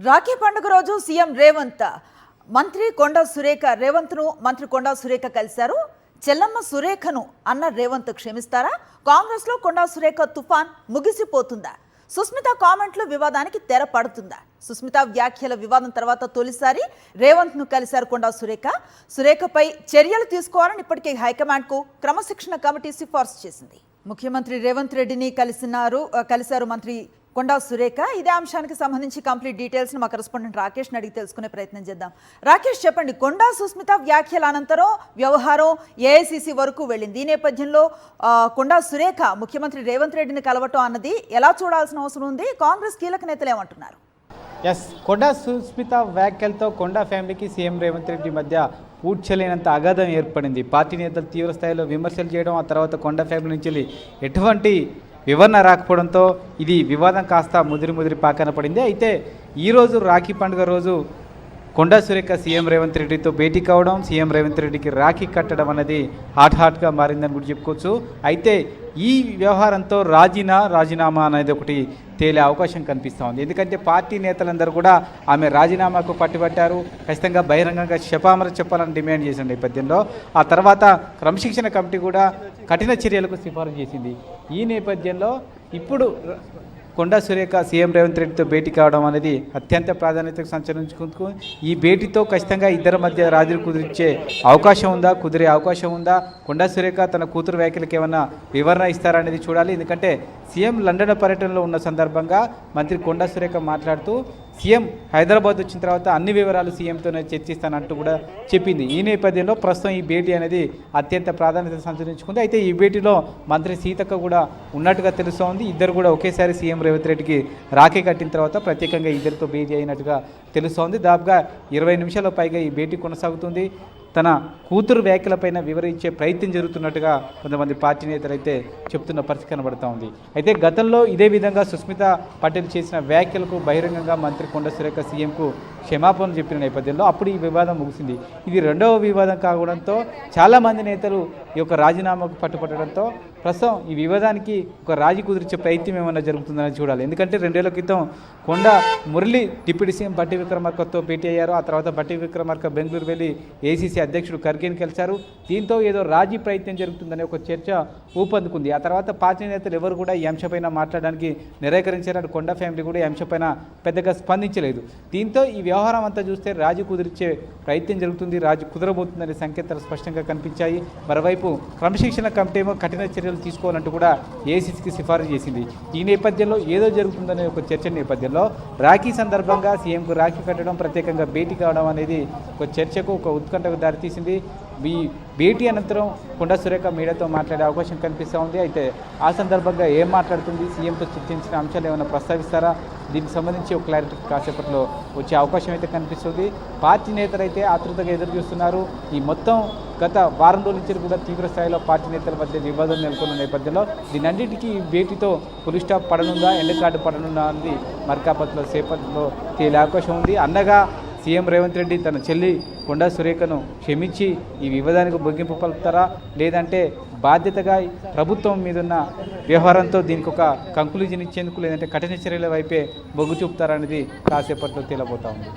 రాఖీ పండుగ రోజు సీఎం రేవంత్ మంత్రి కొండా సురేఖ మంత్రి కొండా సురేఖ కలిశారు. చెల్లమ్మ సురేఖను అన్న రేవంత్ క్షమిస్తారా? కాంగ్రెస్ లో కొండా సురేఖ తుఫాన్ ముగిసిపోతుందా? సుస్మిత కామెంట్లు వివాదానికి తెర పడుతుందా? సుస్మిత వ్యాఖ్యల వివాదం తర్వాత తొలిసారి రేవంత్ ను కలిశారు కొండా సురేఖ. సురేఖపై చర్యలు తీసుకోవాలని ఇప్పటికే హైకమాండ్ కు క్రమశిక్షణ కమిటీ సిఫార్సు చేసింది. ముఖ్యమంత్రి రేవంత్ రెడ్డిని కలిశారు మంత్రి కొండా సురేఖ. ఇదే అంశానికి సంబంధించి కంప్లీట్ డీటెయిల్స్ మా కరెస్పాండెంట్ రాకేష్ అడిగి తెలుసుకునే ప్రయత్నం చేద్దాం. రాకేష్, చెప్పండి, కొండా సుస్మిత వ్యాఖ్యల అనంతరం వ్యవహారం ఏఐసిసి వరకు వెళ్ళింది. ఈ నేపథ్యంలో కొండా సురేఖ ముఖ్యమంత్రి రేవంత్ రెడ్డిని కలవటం అన్నది ఎలా చూడాల్సిన అవసరం ఉంది? కాంగ్రెస్ కీలక నేతలు ఏమంటున్నారు? కొండా సుస్మిత వ్యాఖ్యలతో కొండా ఫ్యామిలీకి సీఎం రేవంత్ రెడ్డి మధ్య పూడ్చలేనంత అగాధం ఏర్పడింది. పార్టీ నేతలు తీవ్ర స్థాయిలో విమర్శలు చేయడం, ఆ తర్వాత కొండా ఫ్యామిలీ నుంచి ఎటువంటి వివరణ రాకపోవడంతో ఇది వివాదం కాస్త ముదిరి పాకన పడింది. అయితే ఈరోజు రాఖీ పండుగ రోజు కొండా సురేఖ సీఎం రేవంత్ రెడ్డితో భేటీ కావడం, సీఎం రేవంత్ రెడ్డికి రాఖీ కట్టడం అనేది హాట్గా మారిందని కూడా చెప్పుకోవచ్చు. అయితే ఈ వ్యవహారంతో రాజీనామా అనేది ఒకటి తేలే అవకాశం కనిపిస్తూ ఉంది. ఎందుకంటే పార్టీ నేతలందరూ కూడా ఆమె రాజీనామాకు పట్టుబట్టారు. ఖచ్చితంగా బహిరంగంగా క్షమాపణ చెప్పాలని డిమాండ్ చేసిన నేపథ్యంలో ఆ తర్వాత క్రమశిక్షణ కమిటీ కూడా కఠిన చర్యలకు సిఫారసు చేసింది. ఈ నేపథ్యంలో ఇప్పుడు కొండా సురేఖ సీఎం రేవంత్ రెడ్డితో భేటీ కావడం అనేది అత్యంత ప్రాధాన్యతకు సంచరించుకుంటూ ఈ భేటీతో ఖచ్చితంగా ఇద్దరి మధ్య రాజీ కుదిరే అవకాశం ఉందా? కొండా సురేఖ తన కూతురు వ్యాఖ్యలకు ఏమన్నా వివరణ ఇస్తారనేది చూడాలి. ఎందుకంటే సీఎం లండన్ పర్యటనలో ఉన్న సందర్భంగా మంత్రి కొండా సురేఖ మాట్లాడుతూ సీఎం హైదరాబాద్ వచ్చిన తర్వాత అన్ని వివరాలు సీఎంతోనే చర్చిస్తానంటూ కూడా చెప్పింది. ఈ నేపథ్యంలో ప్రస్తుతం ఈ భేటీ అనేది అత్యంత ప్రాధాన్యత సంతరించుకుంది. అయితే ఈ భేటీలో మంత్రి సీతక్క కూడా ఉన్నట్టుగా తెలుస్తోంది. ఇద్దరు కూడా ఒకేసారి సీఎం రేవంత్ రెడ్డికి రాఖీ కట్టిన తర్వాత ప్రత్యేకంగా ఇద్దరితో భేటీ అయినట్టుగా తెలుస్తోంది. దాదాపుగా 20 నిమిషాల పైగా ఈ భేటీ కొనసాగుతుంది. తన కూతురు వ్యాఖ్యలపైన వివరించే ప్రయత్నం జరుగుతున్నట్టుగా కొంతమంది పార్టీ నేతలు అయితే చెప్తున్న పరిస్థితి కనబడుతూ ఉంది. అయితే గతంలో ఇదే విధంగా సుస్మిత పటేల్ చేసిన వ్యాఖ్యలకు బహిరంగంగా మంత్రి కొండా సురేఖ సీఎంకు క్షమాపణలు చెప్పిన నేపథ్యంలో అప్పుడు ఈ వివాదం ముగిసింది. ఇది రెండవ వివాదం కావడంతో చాలామంది నేతలు ఈ యొక్క రాజీనామాకు పట్టుపట్టడంతో ప్రస్తుతం ఈ వివాదానికి ఒక రాజీ కుదిర్చే ప్రయత్నం ఏమన్నా జరుగుతుందని చూడాలి. ఎందుకంటే 2 ఏళ్ల క్రితం కొండా మురళి డిప్యూటీ సీఎం బట్టి విక్రమార్కతో భేటీ అయ్యారు. ఆ తర్వాత బట్టి విక్రమార్క బెంగళూరు వెళ్ళి ఏసీసీ అధ్యక్షుడు ఖర్గేని కలిశారు. దీంతో ఏదో రాజీ ప్రయత్నం జరుగుతుందనే ఒక చర్చ ఊపందుకుంది. ఆ తర్వాత పార్టీ నేతలు ఎవరు కూడా ఈ అంశంపైన మాట్లాడడానికి నిరాకరించారు. కొండా ఫ్యామిలీ కూడా ఈ అంశంపైన పెద్దగా స్పందించలేదు. దీంతో ఈ వ్యవహారం అంతా చూస్తే రాజీ కుదిర్చే ప్రయత్నం జరుగుతుంది, రాజీ కుదరబోతుందనే సంకేతాలు స్పష్టంగా కనిపించాయి. మరోవైపు క్రమశిక్షణ కమిటీ ఏమో కఠిన చర్యలు తీసుకోవాలంటూ కూడా ఏసీసీకి సిఫారసు చేసింది. ఈ నేపథ్యంలో ఏదో జరుగుతుందనే ఒక చర్చ నేపథ్యంలో రాఖీ సందర్భంగా సీఎంకు రాఖీ కట్టడం, ప్రత్యేకంగా భేటీ కావడం అనేది ఒక చర్చకు, ఒక ఉత్కంఠకు దారితీసింది. ఈ భేటీ అనంతరం కొండా సురేఖ మీడియాతో మాట్లాడే అవకాశం కనిపిస్తూ ఉంది. అయితే ఆ సందర్భంగా ఏం మాట్లాడుతుంది, సీఎంతో చర్చించిన అంశాలు ఏమైనా ప్రస్తావిస్తారా? దీనికి సంబంధించి ఒక క్లారిటీ కాసేపట్లో వచ్చే అవకాశం అయితే కనిపిస్తుంది. పార్టీ నేతలు అయితే ఆతృతగా ఎదురు చూస్తున్నారు. ఈ మొత్తం గత వారం రోజుల నుంచి కూడా తీవ్ర స్థాయిలో పార్టీ నేతల మధ్య వివాదం నెలకొన్న నేపథ్యంలో దీనన్నిటికీ భేటీతో పులి స్టాప్ పడనుందా, ఎండ్ కార్డు పడనుందా అనేది మరికాపట్లో సేపట్లో తేలే అవకాశం ఉంది. అన్నగా సీఎం రేవంత్ రెడ్డి తన చెల్లి కొండా సురేఖను క్షమించి ఈ వివాదానికి ముగింపు పలుకుతారా, లేదంటే బాధ్యతగా ప్రభుత్వం మీదున్న వ్యవహారంతో దీనికి ఒక కంక్లూజన్ ఇచ్చేందుకు, లేదంటే కఠిన చర్యల వైపే మొగ్గు చూపుతారా అనేది కాసేపట్లో తేలబోతా ఉంది.